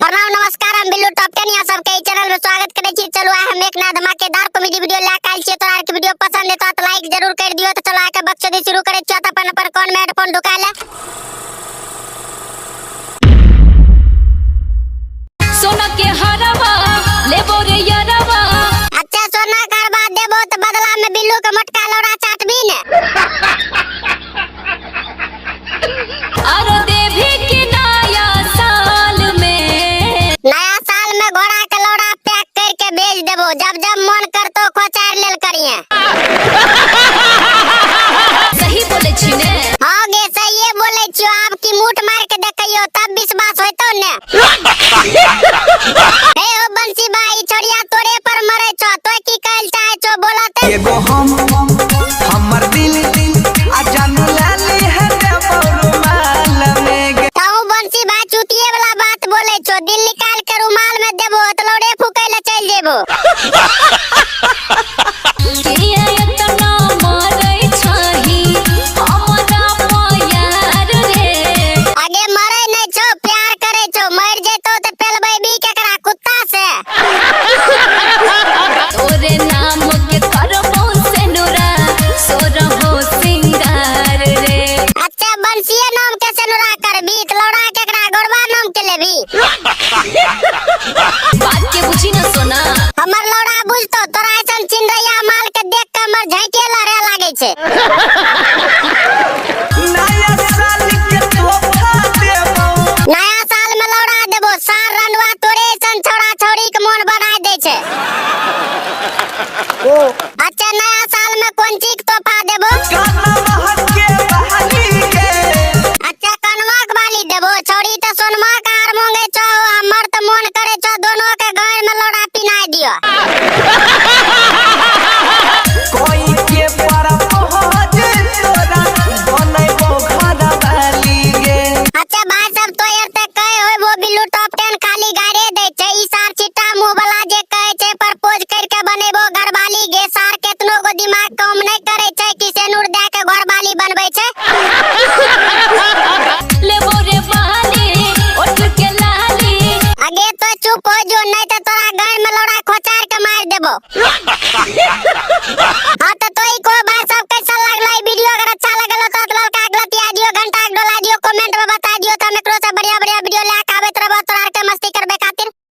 प्रणाम नमस्कार, हम बिल्लू टॉप 10 यहाँ सबके चैनल में स्वागत करे छी। चलो हम एक नया धमाकेदार कॉमेडी वीडियो लेके आइल छी। तोरा के वीडियो पसंद है तो लाइक जरूर कर दियो। तो चलो आके बकचोदी शुरू करे छी। अपन कौन में हेडफोन ढुका ले। सोना के हरवा लेबो रे यरवा। अच्छा सोना करवा देबो तो बदला में बिल्लू के मोटका लौड़ा चाटबी ने। अरे देवी के नया साल में घोड़ा के लौड़ा पैक करके भेज देबो। जब जब मन करतो खोचार लेल करिए। सही बोले छी ने? हां गे सही बोले छी। आप की मूठ मार के देखियो तब विश्वास होतो ने। हे ओ बंसी भाई छोड़िया तोरे पर मरे छो। तो की कहल चाहे छो बोला ते। एगो हमर दिल आ जानू लाली है रुमाल में। ताऊ बंसी भाई चुतिए वाला बात बोले छो। दिल निकाल के रुमाल में देबो तो लौड़े फुकै ले चल जेबो। किया इतना मारै छही हमरा प्यार रे। आगे मरे नहीं छो प्यार करे छो। मर जेतो तो पेलबै भी केकरा कुत्ता से। तोरे नाम के करबो से नुरा सोरहो सिंगार रे। अच्छा बंसीए नाम के सेनुरा करबी त लौड़ा केकरा गोरबा नाम के लेबी। बात के बुझी न सोना। हमर लौड़ा बुझतो तोरा ऐसन चिंदैया माल के देख के हमर झैके लड़े लागे छे। नया साल के तोहफा देबो। नया साल में लौड़ा देबो। सार रंडवा तोरे ऐसन छोड़ा छोड़ी के मन बना दे छे। अच्छा नया साल में कौन चीज के तोहफा देबो? काना महक के बहाली के। अच्छा कनवा के बाली देबो। छोड़ी त सोनमा का हार मांगे छो। हमर त मन करे छो दोनों के गाय में लौड़ा पिनाई दियो। कोई के पर पहुंच तोरा बनैबो घर वाली गे। अच्छा भाई सब तो यार तक कहे होय वो बिल्लू टॉप 10 खाली गारे दे छे। ई सार चिट्टा मुंह वाला जे कहे छे प्रपोज करके बनेबो घरवाली गे। सार केतनो गो दिमाग काम नहीं करे छे कि सेनुर दे के घरवाली बनबै छे। लेबो रे बहाली उठ के लाली। आगे तो चुप हो जो नहीं तो तोरा गाय में लौड़ा खोचार के मार देबो। हां तो